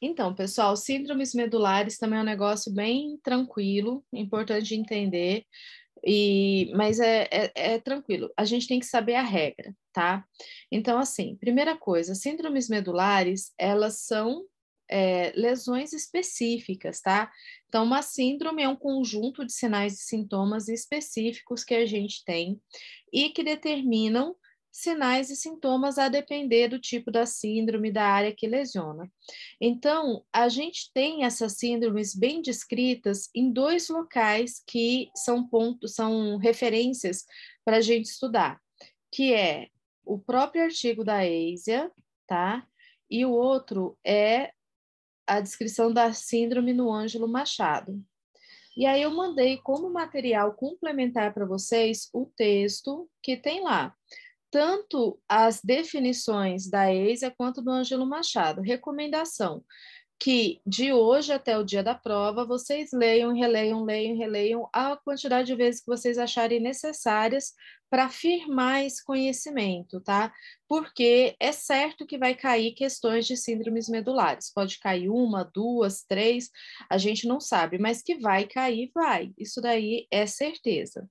Então, pessoal, síndromes medulares também é um negócio bem tranquilo, importante de entender, mas é tranquilo. A gente tem que saber a regra, tá? Então, assim, primeira coisa, síndromes medulares, elas são lesões específicas, tá? Então, uma síndrome é um conjunto de sinais e sintomas específicos que a gente tem e que determinam sinais e sintomas a depender do tipo da síndrome, da área que lesiona. Então, a gente tem essas síndromes bem descritas em dois locais que são pontos, são referências para a gente estudar, que é o próprio artigo da ASIA, tá? E o outro é a descrição da síndrome no Ângelo Machado. E aí eu mandei como material complementar para vocês o texto que tem lá tanto as definições da EISA quanto do Ângelo Machado. Recomendação: que de hoje até o dia da prova, vocês leiam, releiam, leiam, releiam a quantidade de vezes que vocês acharem necessárias para afirmar esse conhecimento, tá? Porque é certo que vai cair questões de síndromes medulares. Pode cair uma, duas, três, a gente não sabe, mas que vai cair, vai. Isso daí é certeza.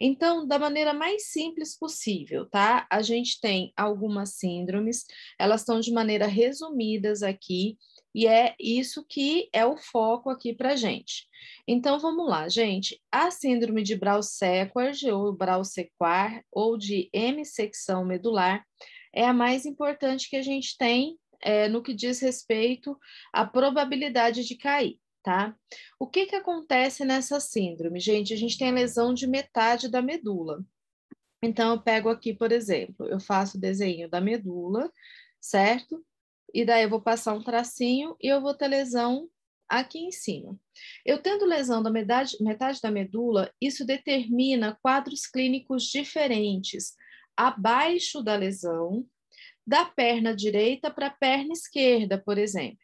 Então, da maneira mais simples possível, tá? A gente tem algumas síndromes, elas estão de maneira resumidas aqui, e é isso que é o foco aqui para gente. Então, vamos lá, gente. A síndrome de Braun-Sequard ou Braun-Sequard ou de hemissecção medular é a mais importante que a gente tem no que diz respeito à probabilidade de cair, tá? O que acontece nessa síndrome, gente? A gente tem a lesão de metade da medula. Então, eu pego aqui, por exemplo, eu faço o desenho da medula, certo? E daí eu vou passar um tracinho e eu vou ter lesão aqui em cima. Eu tendo lesão da metade da medula, isso determina quadros clínicos diferentes abaixo da lesão, da perna direita para a perna esquerda, por exemplo.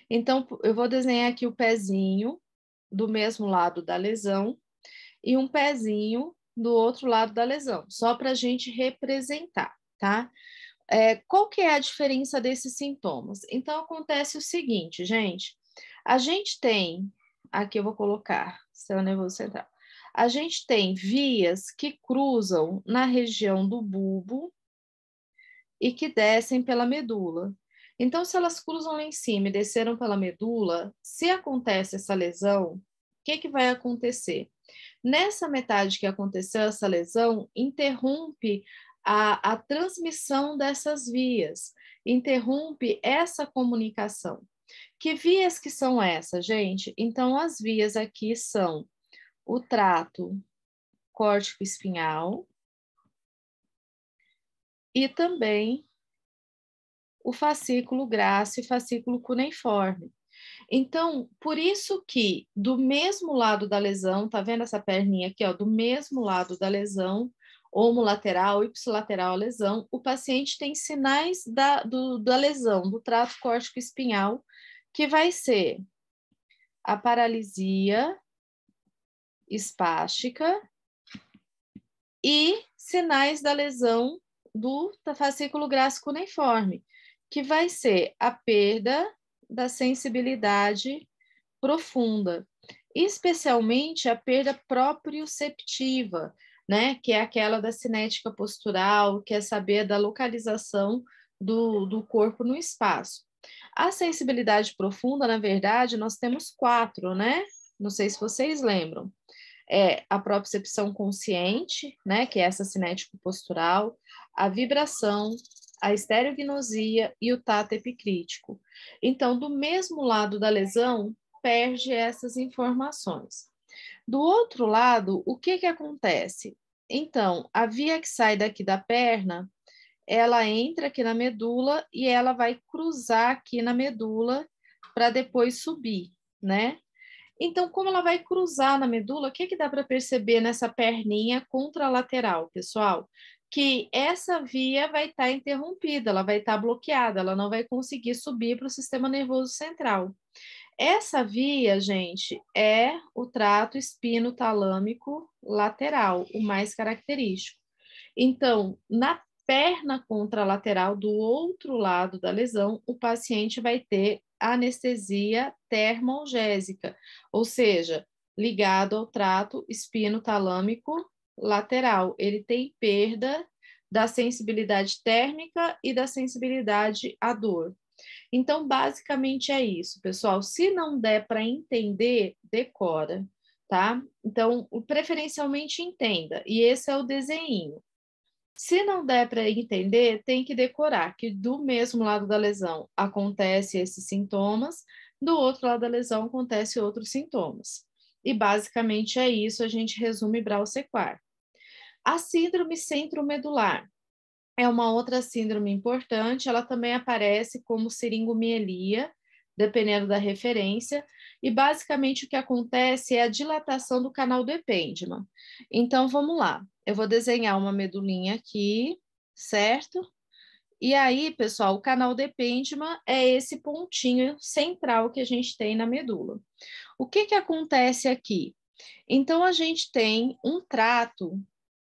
Então, eu vou desenhar aqui o pezinho do mesmo lado da lesão e um pezinho do outro lado da lesão, só para a gente representar, tá? Qual que é a diferença desses sintomas? Então, acontece o seguinte, gente, a gente tem, aqui eu vou colocar sistema nervoso central, a gente tem vias que cruzam na região do bulbo e que descem pela medula. Então, se elas cruzam lá em cima e desceram pela medula, se acontece essa lesão, o que vai acontecer? Nessa metade que aconteceu essa lesão, interrompe a transmissão dessas vias, interrompe essa comunicação. Que vias que são essas, gente? Então, as vias aqui são o trato córtico-espinhal e também o fascículo grácil e fascículo cuneiforme. Então, por isso que do mesmo lado da lesão, tá vendo essa perninha aqui, ó, do mesmo lado da lesão, homolateral, ipsilateral à lesão, o paciente tem sinais da lesão, do trato córtico-espinhal, que vai ser a paralisia espástica e sinais da lesão do fascículo grácil cuneiforme, que vai ser a perda da sensibilidade profunda, especialmente a perda proprioceptiva, né, que é aquela da cinética postural, que é saber da localização do corpo no espaço. A sensibilidade profunda, na verdade, nós temos quatro, né? Não sei se vocês lembram. É a propriocepção consciente, né, que é essa cinético postural, a vibração, a estereognosia e o tato epicrítico. Então, do mesmo lado da lesão, perde essas informações. Do outro lado, o que acontece? Então, a via que sai daqui da perna, ela entra aqui na medula e ela vai cruzar aqui na medula para depois subir, né? Então, como ela vai cruzar na medula, o que dá para perceber nessa perninha contralateral, pessoal? Que essa via vai estar interrompida, ela vai estar bloqueada, ela não vai conseguir subir para o sistema nervoso central. Essa via, gente, é o trato espino-talâmico lateral, o mais característico. Então, na perna contralateral do outro lado da lesão, o paciente vai ter anestesia termoalgésica, ou seja, ligado ao trato espinotalâmico lateral. Ele tem perda da sensibilidade térmica e da sensibilidade à dor. Então, basicamente é isso, pessoal. Se não der para entender, decora, tá? Então, preferencialmente entenda. E esse é o desenho. Se não der para entender, tem que decorar que do mesmo lado da lesão acontece esses sintomas, do outro lado da lesão acontece outros sintomas. E basicamente é isso, a gente resume Brau-Sequard. A síndrome centromedular é uma outra síndrome importante, ela também aparece como seringomielia, dependendo da referência, e basicamente o que acontece é a dilatação do canal do epêndima. Então, vamos lá, eu vou desenhar uma medulinha aqui, certo? E aí, pessoal, o canal do epêndima é esse pontinho central que a gente tem na medula. O que que acontece aqui? Então, a gente tem um trato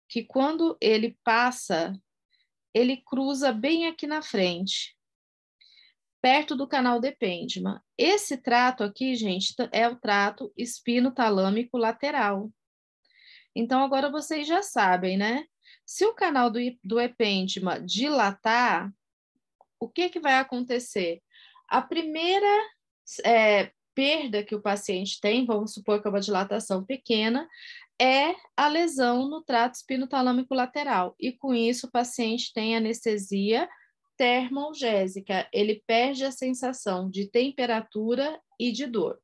que quando ele passa, ele cruza bem aqui na frente, perto do canal do epêndima. Esse trato aqui, gente, é o trato espinotalâmico lateral. Então, agora vocês já sabem, né? Se o canal do epêndima dilatar, o que que vai acontecer? A primeira perda que o paciente tem, vamos supor que é uma dilatação pequena, é a lesão no trato espinotalâmico lateral. E com isso o paciente tem anestesia termoalgésica, ele perde a sensação de temperatura e de dor.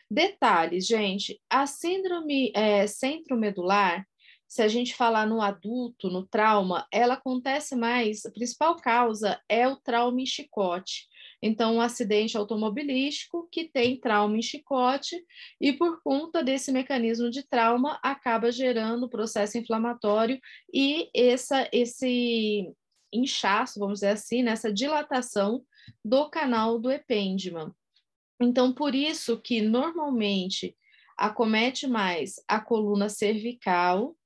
Detalhes, gente, a síndrome centromedular, se a gente falar no adulto, no trauma, ela acontece mais, a principal causa é o trauma em chicote. Então, um acidente automobilístico que tem trauma em chicote e por conta desse mecanismo de trauma acaba gerando processo inflamatório e esse inchaço, vamos dizer assim, nessa dilatação do canal do epêndima. Então, por isso que normalmente acomete mais a coluna cervical,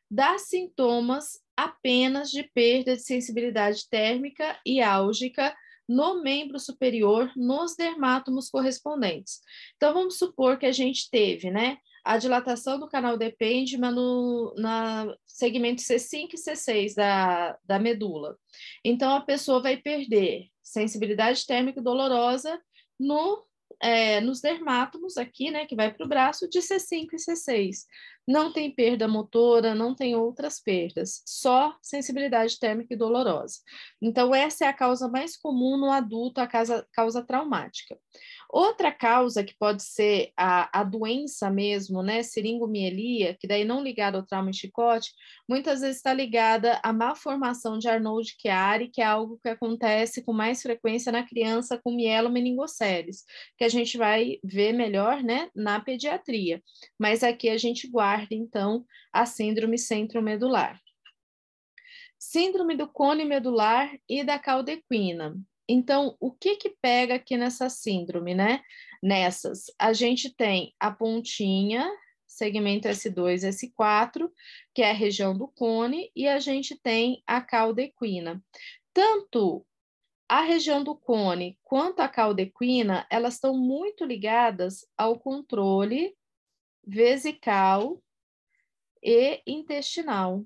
dá sintomas apenas de perda de sensibilidade térmica e álgica no membro superior, nos dermátomos correspondentes. Então, vamos supor que a gente teve, né, a dilatação do canal do epêndima no segmento C5 e C6 da medula. Então, a pessoa vai perder sensibilidade térmica e dolorosa nos dermátomos aqui, né, que vai para o braço, de C5 e C6. Não tem perda motora, não tem outras perdas, só sensibilidade térmica e dolorosa. Então, essa é a causa mais comum no adulto, a causa traumática. Outra causa que pode ser a doença mesmo, né, seringomielia, que daí não ligada ao trauma em chicote, muitas vezes está ligada à malformação de Arnold-Chiari, que é algo que acontece com mais frequência na criança com mielomeningocele, que a gente vai ver melhor, né, na pediatria. Mas aqui a gente guarda, então, a síndrome centromedular. Síndrome do cone medular e da caldequina. Então, o que que pega aqui nessa síndrome, né? Nessas, a gente tem a pontinha, segmento S2, S4, que é a região do cone, e a gente tem a caldequina. Tanto a região do cone quanto a caldequina, elas estão muito ligadas ao controle vesical e intestinal.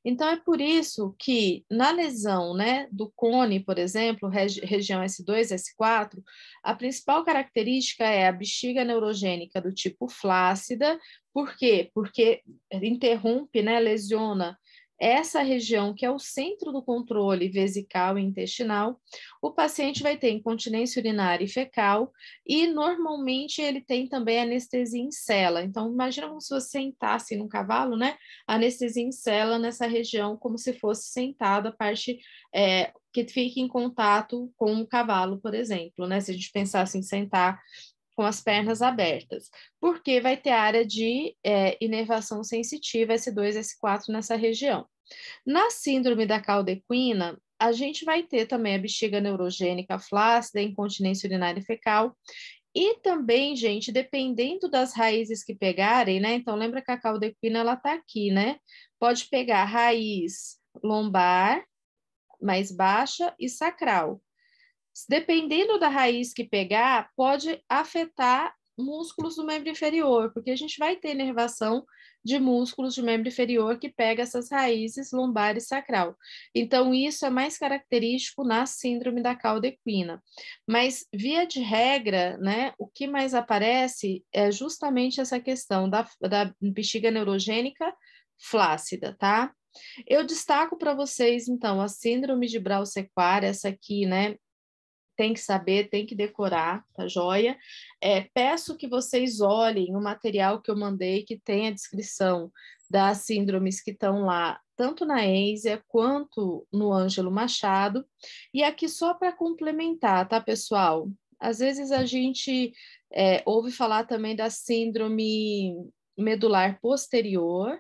Então, é por isso que na lesão, né, do cone, por exemplo, região S2, S4, a principal característica é a bexiga neurogênica do tipo flácida. Por quê? Porque interrompe, né, lesiona essa região que é o centro do controle vesical e intestinal. O paciente vai ter incontinência urinária e fecal e normalmente ele tem também anestesia em cela. Então, imagina como se você sentasse num cavalo, né? Anestesia em cela nessa região, como se fosse sentado, a parte que fica em contato com o cavalo, por exemplo, né? Se a gente pensasse em sentar com as pernas abertas, porque vai ter área de inervação sensitiva S2, S4 nessa região. Na síndrome da caldequina, a gente vai ter também a bexiga neurogênica flácida, incontinência urinária e fecal, e também, gente, dependendo das raízes que pegarem, né? Então, lembra que a caldequina, ela tá aqui, né? Pode pegar raiz lombar, mais baixa, e sacral. Dependendo da raiz que pegar, pode afetar músculos do membro inferior, porque a gente vai ter inervação de músculos do membro inferior que pega essas raízes lombar e sacral. Então, isso é mais característico na síndrome da cauda equina. Mas, via de regra, né, o que mais aparece é justamente essa questão da bexiga neurogênica flácida, tá? Eu destaco para vocês, então, a síndrome de Brown-Séquard, essa aqui, né, tem que saber, tem que decorar, tá joia? Peço que vocês olhem o material que eu mandei, que tem a descrição das síndromes que estão lá, tanto na EISEA quanto no Ângelo Machado. E aqui só para complementar, tá, pessoal? Às vezes a gente ouve falar também da síndrome medular posterior.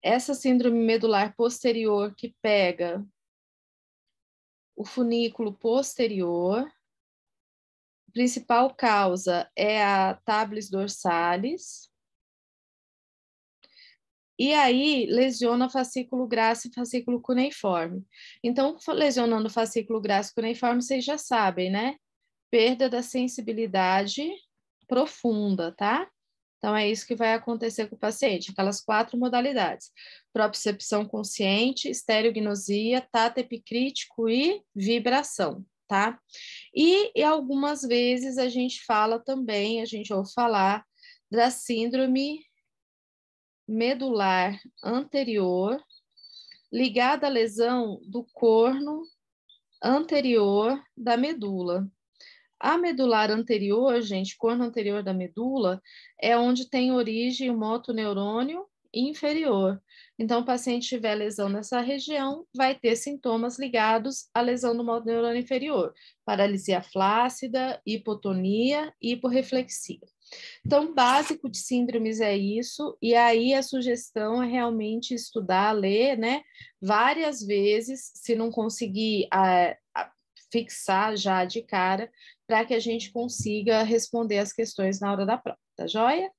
Essa síndrome medular posterior que pega o funículo posterior. A principal causa é a tabes dorsalis. E aí lesiona fascículo graxo e fascículo cuneiforme. Então, lesionando o fascículo graxo e cuneiforme, vocês já sabem, né? Perda da sensibilidade profunda, tá? Então, é isso que vai acontecer com o paciente, aquelas 4 modalidades: propriocepção consciente, estereognosia, tato epicrítico e vibração, tá? E algumas vezes a gente fala também, a gente ouve falar da síndrome medular anterior, ligada à lesão do corno anterior da medula. A medular anterior, gente, corno anterior da medula, é onde tem origem o motoneurônio inferior. Então, o paciente tiver lesão nessa região, vai ter sintomas ligados à lesão do motoneurônio inferior: paralisia flácida, hipotonia e hiporreflexia. Então, básico de síndromes é isso, e aí a sugestão é realmente estudar, ler, né, várias vezes, se não conseguir fixar já de cara, para que a gente consiga responder as questões na hora da prova, tá joia?